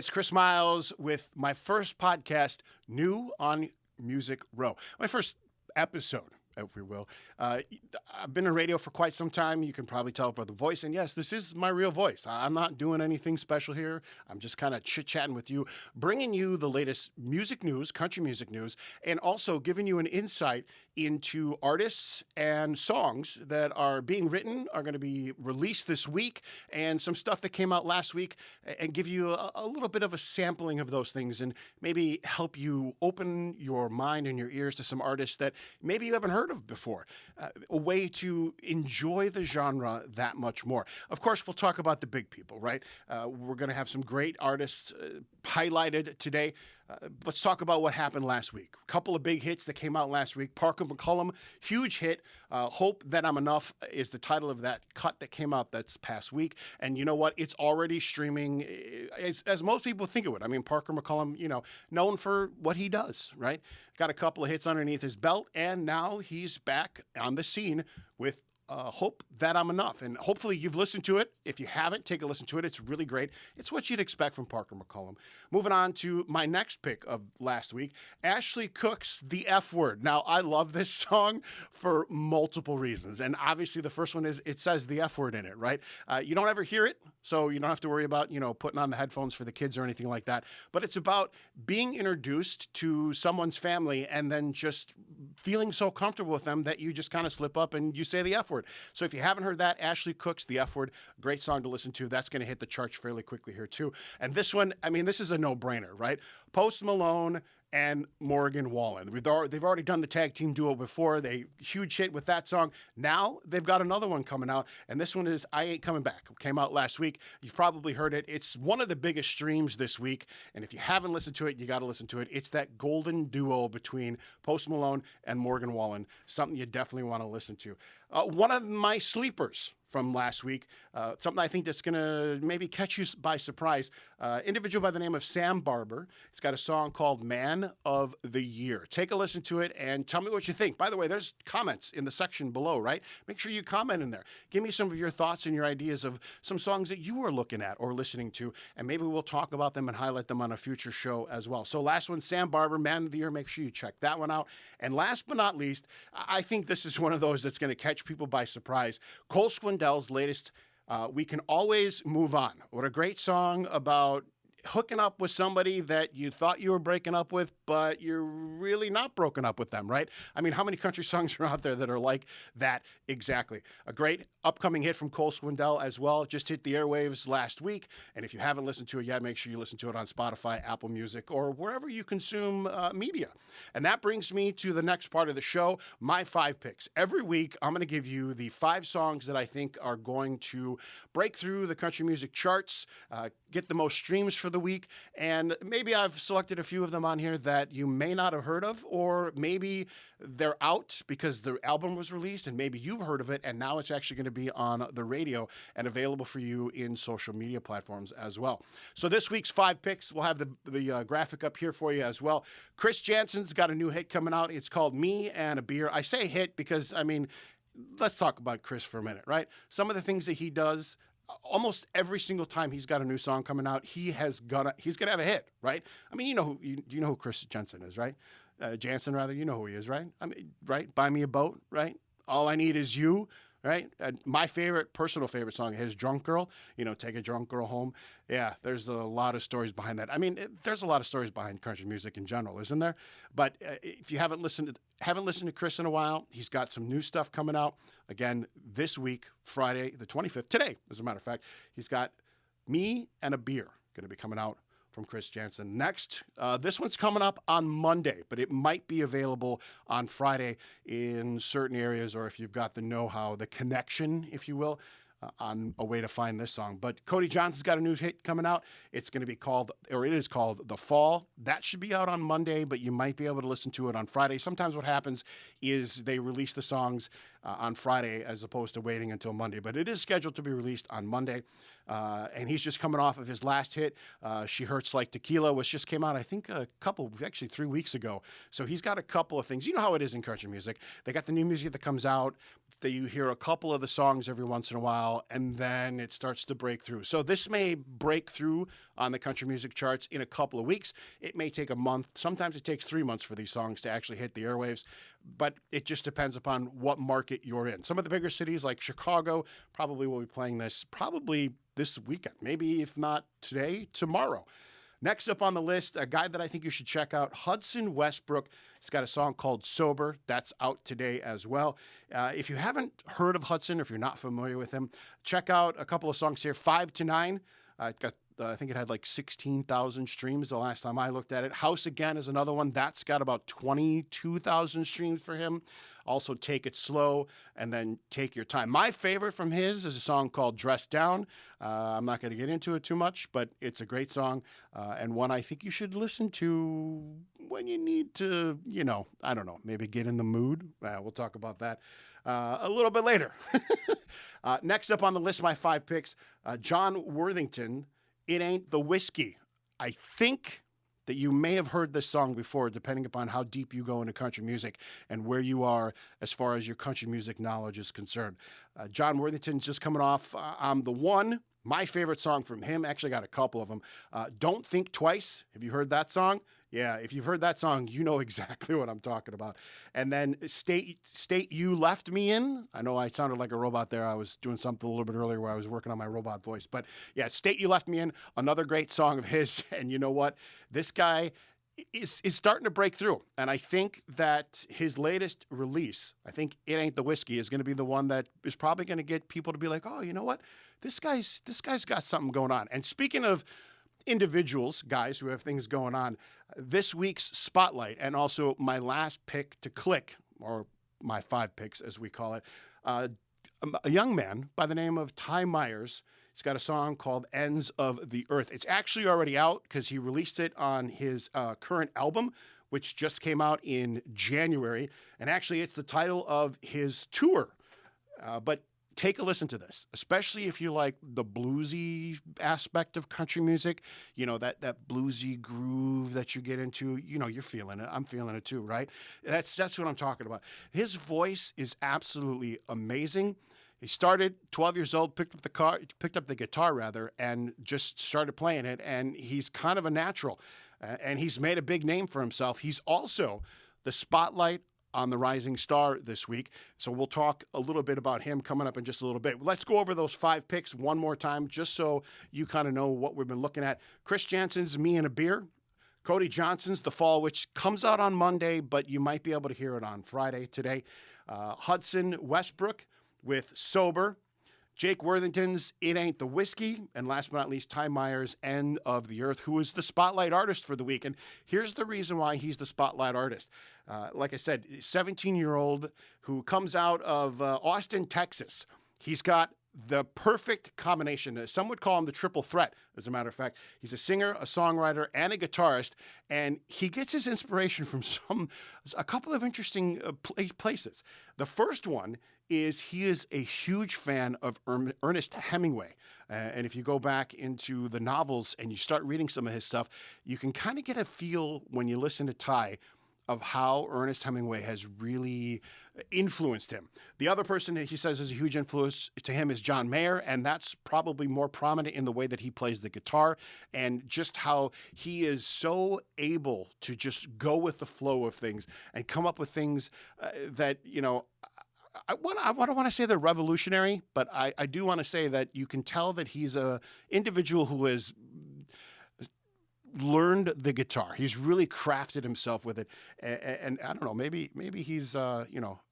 it's Chris Miles with my first podcast, New on Music Row. My first episode, if we will. I've been in radio for quite some time. You can probably tell by the voice. And yes, this is my real voice. I'm not doing anything special here. I'm just kind of chit-chatting with you, bringing you the latest music news, country music news, and also giving you an insight into artists and songs that are being written, are going to be released this week, and some stuff that came out last week, and give you a little bit of a sampling of those things and maybe help you open your mind and your ears to some artists that maybe you haven't heard of before. A way to enjoy the genre that much more. Of course, we'll talk about the big people, right? We're going to have some great artists highlighted today. Let's talk about what happened last week. A couple of big hits that came out last week. Parker McCollum, huge hit. Hope That I'm Enough is the title of that cut that came out this past week. And you know what? It's already streaming as most people think it would. I mean, Parker McCollum, known for what he does, right? Got a couple of hits underneath his belt, and now he's back on the scene with Hope That I'm Enough. And hopefully you've listened to it. If you haven't, take a listen to it. It's really great. It's what you'd expect from Parker McCollum. Moving on to my next pick of last week, Ashley Cooke's The F Word. Now, I love this song for multiple reasons. And obviously the first one is it says the F word in it, right? You don't ever hear it, so you don't have to worry about, putting on the headphones for the kids or anything like that. But it's about being introduced to someone's family and then just feeling so comfortable with them that you just kind of slip up and you say the F word. So if you haven't heard that, Ashley Cooke's The F Word, great song to listen to. That's going to hit the charts fairly quickly here too. And this one, this is a no-brainer, right? Post Malone and Morgan Wallen. They've already done the tag team duo before. They huge hit with that song. Now they've got another one coming out, and this one is I Ain't Coming Back. It came out last week. You've probably heard it. It's one of the biggest streams this week, and if you haven't listened to it, you got to listen to it. It's that golden duo between Post Malone and Morgan Wallen, something you definitely want to listen to. One of my sleepers from last week, something I think that's going to maybe catch you by surprise. Individual by the name of Sam Barber. It's got a song called Man of the Year. Take a listen to it and tell me what you think. By the way, there's comments in the section below, right? Make sure you comment in there. Give me some of your thoughts and your ideas of some songs that you are looking at or listening to, and maybe we'll talk about them and highlight them on a future show as well. So last one, Sam Barber, Man of the Year. Make sure you check that one out. And last but not least, I think this is one of those that's going to catch people by surprise. Cole Swindell's latest, We Can Always Move On. What a great song about hooking up with somebody that you thought you were breaking up with, but you're really not broken up with them, right? I mean, how many country songs are out there that are like that exactly? A great upcoming hit from Cole Swindell as well. Just hit the airwaves last week. And if you haven't listened to it yet, make sure you listen to it on Spotify, Apple Music, or wherever you consume media. And that brings me to the next part of the show, my 5 picks. Every week, I'm going to give you the 5 songs that I think are going to break through the country music charts, get the most streams for the week, and maybe I've selected a few of them on here that you may not have heard of, or maybe they're out because the album was released and maybe you've heard of it and now it's actually going to be on the radio and available for you in social media platforms as well. So this week's 5 picks, we'll have the graphic up here for you as well. Chris Janson's got a new hit coming out. It's called Me and a Beer. I say hit because, let's talk about Chris for a minute, right? Some of the things that he does, almost every single time he's got a new song coming out, he's gonna have a hit, right? Do you know who Chris Janson is, right? Janson, rather, you know who he is, right? Right? Buy Me a Boat, right? All I Need Is You, right? My personal favorite song is Drunk Girl, Take a Drunk Girl Home. Yeah, there's a lot of stories behind that. There's a lot of stories behind country music in general, isn't there? But if you haven't listened to Chris in a while, he's got some new stuff coming out. Again, this week, Friday the 25th, today, as a matter of fact, he's got Me and a Beer going to be coming out from Chris Janson. Next, this one's coming up on Monday, but it might be available on Friday in certain areas, or if you've got the know-how, the connection, if you will, on a way to find this song. But Cody Johnson's got a new hit coming out. It is called The Fall. That should be out on Monday, but you might be able to listen to it on Friday. Sometimes what happens is they release the songs on Friday as opposed to waiting until Monday, but it is scheduled to be released on Monday. And he's just coming off of his last hit, She Hurts Like Tequila, which just came out, I think, 3 weeks ago. So he's got a couple of things. You know how it is in country music. They got the new music that comes out, that you hear a couple of the songs every once in a while, and then it starts to break through. So this may break through on the country music charts in a couple of weeks. It may take a month. Sometimes it takes 3 months for these songs to actually hit the airwaves, but it just depends upon what market you're in. Some of the bigger cities like Chicago probably will be playing this probably this weekend, maybe if not today, tomorrow. Next up on the list, a guy that I think you should check out, Hudson Westbrook. He's got a song called Sober. That's out today as well. If you haven't heard of Hudson, or if you're not familiar with him, check out a couple of songs here. 5 to 9. I think it had like 16,000 streams the last time I looked at it. House Again is another one. That's got about 22,000 streams for him. Also, Take It Slow, and then Take Your Time. My favorite from his is a song called Dress Down. I'm not going to get into it too much, but it's a great song, and one I think you should listen to when you need to, I don't know, maybe get in the mood. We'll talk about that a little bit later. Next up on the list, my 5 picks, John Worthington, It Ain't the Whiskey. I think that you may have heard this song before, depending upon how deep you go into country music and where you are as far as your country music knowledge is concerned. John Worthington's just coming off I'm the One. My favorite song from him, actually got a couple of them. Don't Think Twice. Have you heard that song? Yeah, if you've heard that song, you know exactly what I'm talking about. And then State You Left Me In. I know I sounded like a robot there. I was doing something a little bit earlier where I was working on my robot voice. But yeah, State You Left Me In, another great song of his. And you know what? This guy is starting to break through. And I think that his latest release, I think It Ain't the Whiskey, is going to be the one that is probably going to get people to be like, oh, you know what? This guy's got something going on. And speaking of individuals, guys who have things going on, this week's Spotlight, and also my last pick to click, or my 5 picks as we call it, a young man by the name of Ty Myers. He's got a song called Ends of the Earth. It's actually already out because he released it on his current album, which just came out in January. And actually, it's the title of his tour. But take a listen to this, especially if you like the bluesy aspect of country music, that bluesy groove that you get into, you're feeling it. I'm feeling it too, right? That's what I'm talking about. His voice is absolutely amazing. He started 12 years old, picked up the guitar, and just started playing it. And he's kind of a natural, and he's made a big name for himself. He's also the spotlight on the Rising Star this week. So we'll talk a little bit about him coming up in just a little bit. Let's go over those 5 picks one more time, just so you kind of know what we've been looking at. Chris Janson's Me and a Beer. Cody Johnson's The Fall, which comes out on Monday, but you might be able to hear it on Friday today. Hudson Westbrook with Sober. Jake Worthington's It Ain't the Whiskey, and last but not least, Ty Myers' End of the Earth, who is the spotlight artist for the week. And here's the reason why he's the spotlight artist. Like I said, 17-year-old who comes out of Austin, Texas. He's got the perfect combination. Some would call him the triple threat, as a matter of fact. He's a singer, a songwriter, and a guitarist, and he gets his inspiration from a couple of interesting places. The first one is he is a huge fan of Ernest Hemingway. And if you go back into the novels and you start reading some of his stuff, you can kind of get a feel when you listen to Ty of how Ernest Hemingway has really influenced him. The other person that he says is a huge influence to him is John Mayer, and that's probably more prominent in the way that he plays the guitar and just how he is so able to just go with the flow of things and come up with things that, I don't want to say they're revolutionary, but I do want to say that you can tell that he's an individual who has learned the guitar. He's really crafted himself with it, and I don't know, maybe he's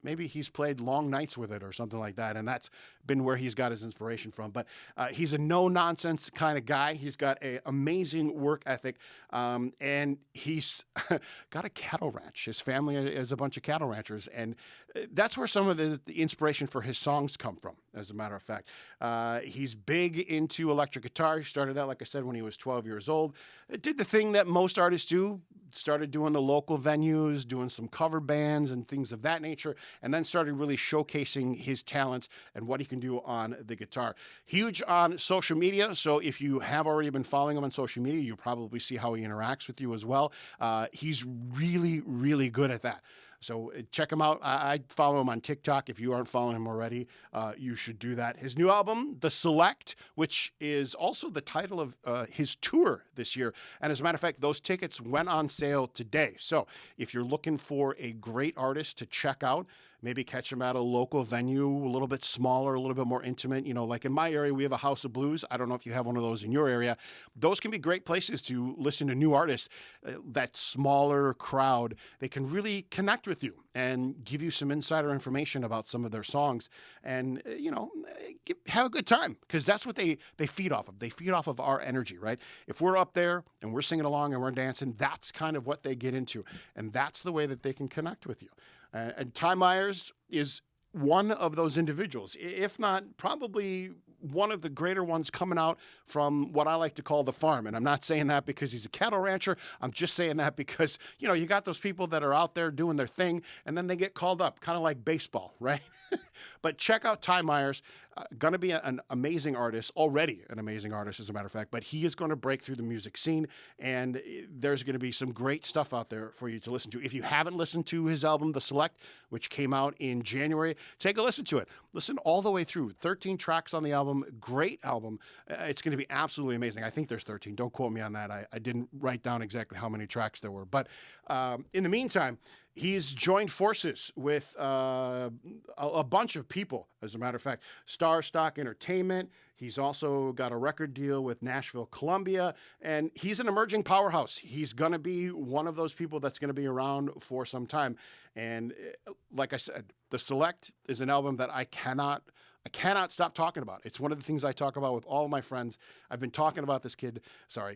maybe he's played long nights with it or something like that, and that's been where he's got his inspiration from. But he's a no nonsense kind of guy. He's got an amazing work ethic, and he's got a cattle ranch. His family is a bunch of cattle ranchers, and that's where some of the inspiration for his songs come from, as a matter of fact. He's big into electric guitar. He started that, like I said, when he was 12 years old. Did the thing that most artists do, started doing the local venues, doing some cover bands and things of that nature, and then started really showcasing his talents and what he can do on the guitar. Huge on social media, so if you have already been following him on social media, you probably see how he interacts with you as well. He's really, really good at that. So check him out. I follow him on TikTok. If you aren't following him already, you should do that. His new album, The Select, which is also the title of his tour this year. And as a matter of fact, those tickets went on sale today. So if you're looking for a great artist to check out, maybe catch him at a local venue, a little bit smaller, a little bit more intimate. You know, like in my area, we have a House of Blues. I don't know if you have one of those in your area. Those can be great places to listen to new artists. That smaller crowd, they can really connect with you and give you some insider information about some of their songs and, have a good time, because that's what they feed off of. They feed off of our energy, right? If we're up there and we're singing along and we're dancing, that's kind of what they get into. And that's the way that they can connect with you. And Ty Myers is one of those individuals, if not probably one of the greater ones coming out from what I like to call the farm. And I'm not saying that because he's a cattle rancher. I'm just saying that because, you got those people that are out there doing their thing and then they get called up, kind of like baseball, right? But check out Ty Myers. Going to be an amazing artist, already an amazing artist, as a matter of fact, but he is going to break through the music scene, and there's going to be some great stuff out there for you to listen to. If you haven't listened to his album, The Select, which came out in January, take a listen to it. Listen all the way through. 13 tracks on the album. Great album. It's going to be absolutely amazing. I think there's 13. Don't quote me on that. I didn't write down exactly how many tracks there were. But in the meantime, he's joined forces with a bunch of people, as a matter of fact. Star Stock Entertainment. He's also got a record deal with Nashville, Columbia, and he's an emerging powerhouse. He's going to be one of those people that's going to be around for some time. And like I said, The Select is an album that I cannot stop talking about. It's one of the things I talk about with all of my friends. I've been talking about this kid,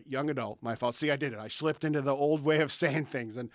young adult, my fault. See, I did it. I slipped into the old way of saying things. And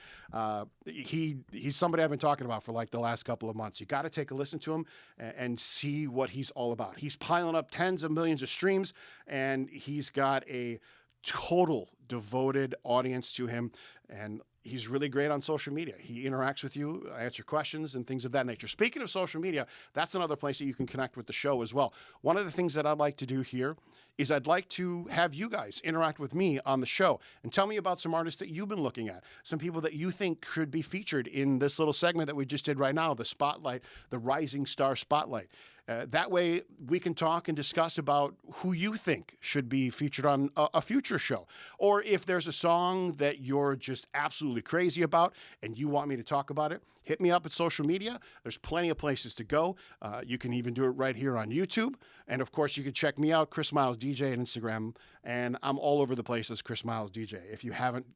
he's somebody I've been talking about for like the last couple of months. You got to take a listen to him and see what he's all about. He's piling up tens of millions of streams, and he's got a total devoted audience to him. And he's really great on social media. He interacts with you, answer questions, and things of that nature. Speaking of social media, that's another place that you can connect with the show as well. One of the things that I'd like to do here is I'd like to have you guys interact with me on the show and tell me about some artists that you've been looking at, some people that you think should be featured in this little segment that we just did right now, the Spotlight, the Rising Star Spotlight. That way we can talk and discuss about who you think should be featured on a future show. Or if there's a song that you're just absolutely crazy about and you want me to talk about it, hit me up at social media. There's plenty of places to go. You can even do it right here on YouTube. And of course, you can check me out, Chris Miles DJ, on Instagram. And I'm all over the place as Chris Miles DJ. If you haven't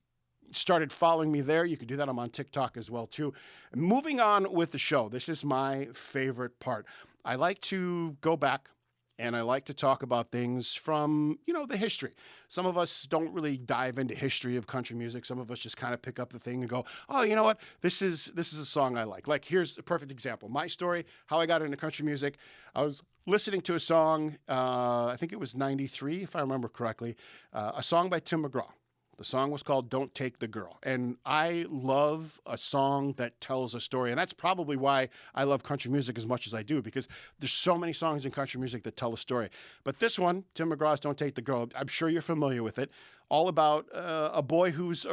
started following me there, you can do that. I'm on TikTok as well, too. Moving on with the show. This is my favorite part. I like to go back and I like to talk about things from, the history. Some of us don't really dive into history of country music. Some of us just kind of pick up the thing and go, oh, you know what? This is a song I like. Like, here's a perfect example. My story, how I got into country music. I was listening to a song, I think it was 93, if I remember correctly, a song by Tim McGraw. The song was called Don't Take the Girl. And I love a song that tells a story. And that's probably why I love country music as much as I do, because there's so many songs in country music that tell a story. But this one, Tim McGraw's Don't Take the Girl, I'm sure you're familiar with it. All about a boy who's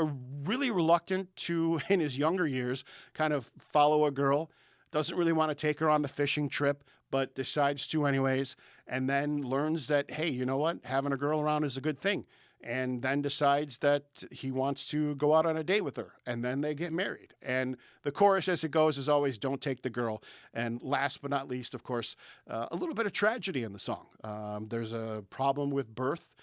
really reluctant to, in his younger years, kind of follow a girl, doesn't really want to take her on the fishing trip, but decides to anyways, and then learns that, hey, you know what? Having a girl around is a good thing. And then decides that he wants to go out on a date with her. And then they get married. And the chorus as it goes is always, don't take the girl. And last but not least, of course, a little bit of tragedy in the song. There's a problem with birth.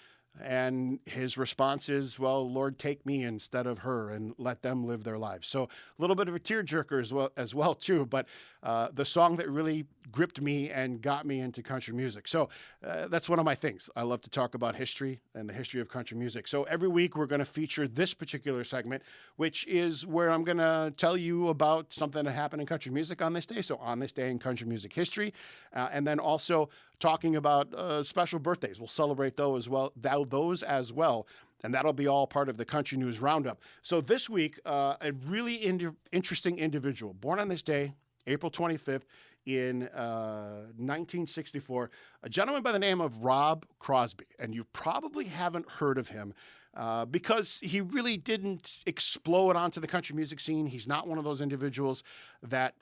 And his response is, well, Lord, take me instead of her and let them live their lives. So a little bit of a tearjerker as well too. But the song that really gripped me and got me into country music. So that's one of my things. I love to talk about history and the history of country music. So every week we're going to feature this particular segment, which is where I'm going to tell you about something that happened in country music on this day. So on this day in country music history, and then also talking about special birthdays. We'll celebrate those as well. And that'll be all part of the Country News Roundup. So this week, a really interesting individual, born on this day, April 25th, in 1964, a gentleman by the name of Rob Crosby. And you probably haven't heard of him. because he really didn't explode onto the country music scene. He's not one of those individuals that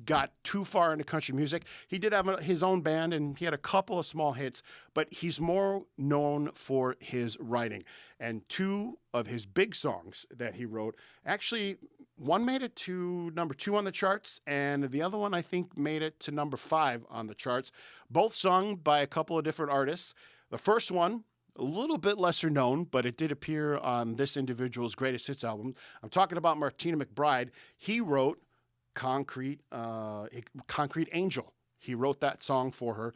got too far into country music. He did have his own band, and he had a couple of small hits, but he's more known for his writing. And two of his big songs that he wrote, actually, one made it to number 2 on the charts, and the other one, I think, made it to number 5 on the charts, both sung by a couple of different artists. The first one, a little bit lesser known, but it did appear on this individual's greatest hits album. I'm talking about Martina McBride. He wrote Concrete Angel. He wrote that song for her,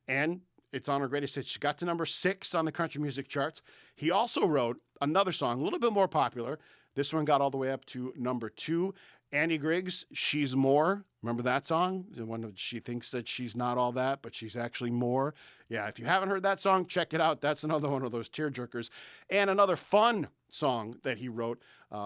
and it's on her greatest hits. She got to number 6 on the country music charts. He also wrote another song, a little bit more popular. This one got all the way up to number 2. Andy Griggs, She's More. Remember that song? The one that she thinks that she's not all that, but she's actually more. Yeah, if you haven't heard that song, check it out. That's another one of those tearjerkers. And another fun song that he wrote,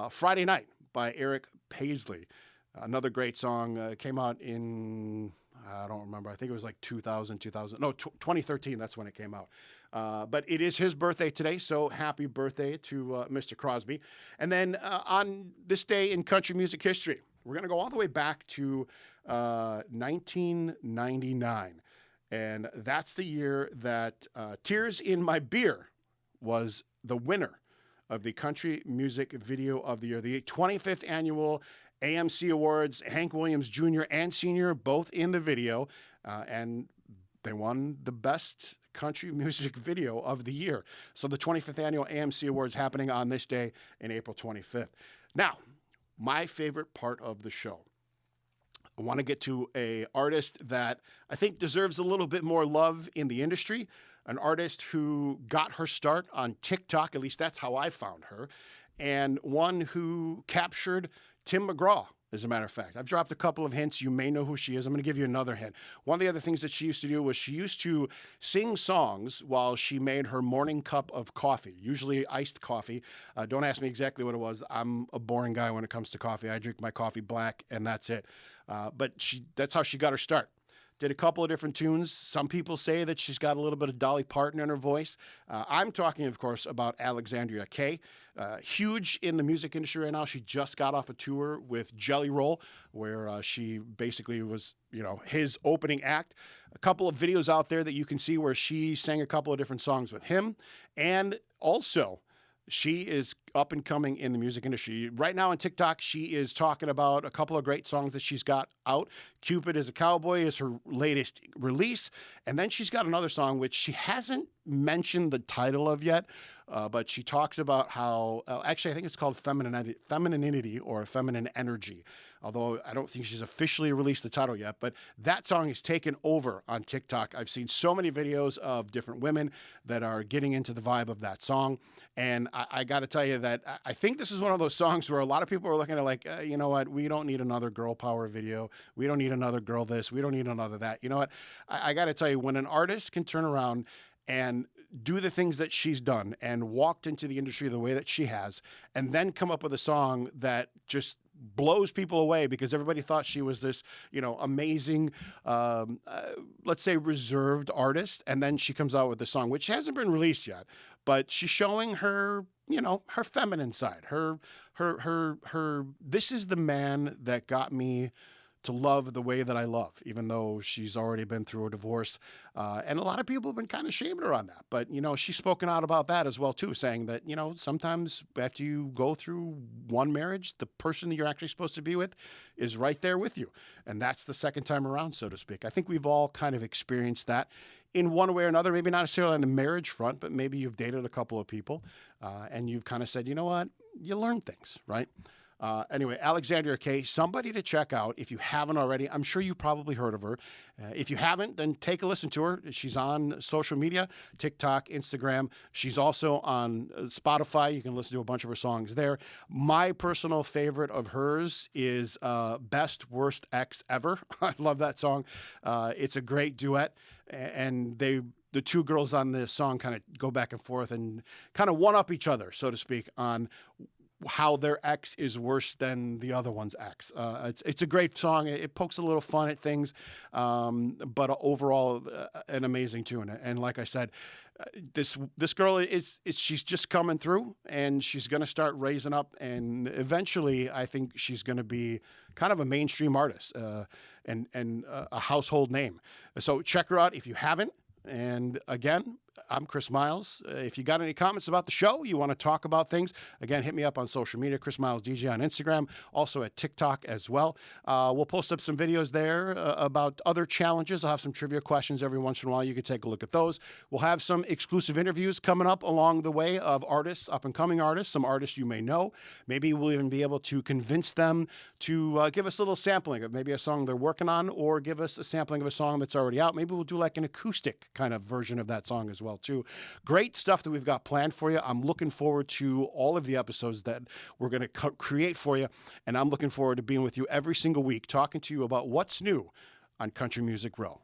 Friday Night by Eric Paisley. Another great song, came out in, I don't remember, I think it was like 2013, that's when it came out. But it is his birthday today, so happy birthday to Mr. Crosby. And then on this day in country music history, we're going to go all the way back to 1999. And that's the year that Tears in My Beer was the winner of the Country Music Video of the Year, the 25th annual AMC Awards. Hank Williams Jr. and Sr. both in the video, and they won the best country music video of the year. So the 25th annual AMC Awards happening on this day in April 25th. Now, my favorite part of the show. I want to get to an artist that I think deserves a little bit more love in the industry, an artist who got her start on TikTok, at least that's how I found her, and one who captured Tim McGraw, as a matter of fact. I've dropped a couple of hints. You may know who she is. I'm going to give you another hint. One of the other things that she used to do was she used to sing songs while she made her morning cup of coffee, usually iced coffee. Don't ask me exactly what it was. I'm a boring guy when it comes to coffee. I drink my coffee black, and that's it. But that's how she got her start. Did a couple of different tunes. Some people say that she's got a little bit of Dolly Parton in her voice. I'm talking, of course, about Alexandria Kay. Huge in the music industry right now. She just got off a tour with Jelly Roll, where she basically was, his opening act. A couple of videos out there that you can see where she sang a couple of different songs with him. And also, she is up and coming in the music industry. Right now on TikTok, she is talking about a couple of great songs that she's got out. Cupid is a Cowboy is her latest release. And then she's got another song, which she hasn't mentioned the title of yet, but she talks about how, actually, I think it's called Femininity or Feminine Energy, although I don't think she's officially released the title yet. But that song is taken over on TikTok. I've seen so many videos of different women that are getting into the vibe of that song. And I got to tell you that I think this is one of those songs where a lot of people are looking at like, you know what, we don't need another girl power video. We don't need another girl this. We don't need another that. You know what? I got to tell you, when an artist can turn around and do the things that she's done and walked into the industry the way that she has, and then come up with a song that just blows people away because everybody thought she was this, amazing, let's say reserved artist. And then she comes out with a song, which hasn't been released yet, but she's showing her, her feminine side, her, this is the man that got me to love the way that I love, even though she's already been through a divorce. And a lot of people have been kind of shaming her on that. But, she's spoken out about that as well, too, saying that, sometimes after you go through one marriage, the person that you're actually supposed to be with is right there with you. And that's the second time around, so to speak. I think we've all kind of experienced that in one way or another, maybe not necessarily on the marriage front, but maybe you've dated a couple of people and you've kind of said, you know what, you learn things, right? Anyway, Alexandria Kay, somebody to check out if you haven't already. I'm sure you probably heard of her. If you haven't, then take a listen to her. She's on social media, TikTok, Instagram. She's also on Spotify. You can listen to a bunch of her songs there. My personal favorite of hers is Best Worst Ex Ever. I love that song. It's a great duet. And the two girls on this song kind of go back and forth and kind of one-up each other, so to speak, on how their ex is worse than the other one's ex. It's a great song. It pokes a little fun at things, but overall an amazing tune. And like I said, this girl she's just coming through, and she's going to start raising up, and eventually I think she's going to be kind of a mainstream artist and a household name. So check her out if you haven't. And again, I'm Chris Miles. If you got any comments about the show, you want to talk about things, again, hit me up on social media, Chris Miles DJ on Instagram, also at TikTok as well. We'll post up some videos there about other challenges. I'll have some trivia questions every once in a while. You can take a look at those. We'll have some exclusive interviews coming up along the way of artists, up-and-coming artists, some artists you may know. Maybe we'll even be able to convince them to give us a little sampling of maybe a song they're working on, or give us a sampling of a song that's already out. Maybe we'll do like an acoustic kind of version of that song as well, too. Great stuff that we've got planned for you. I'm looking forward to all of the episodes that we're going to create for you, and I'm looking forward to being with you every single week, talking to you about what's new on Country Music Row.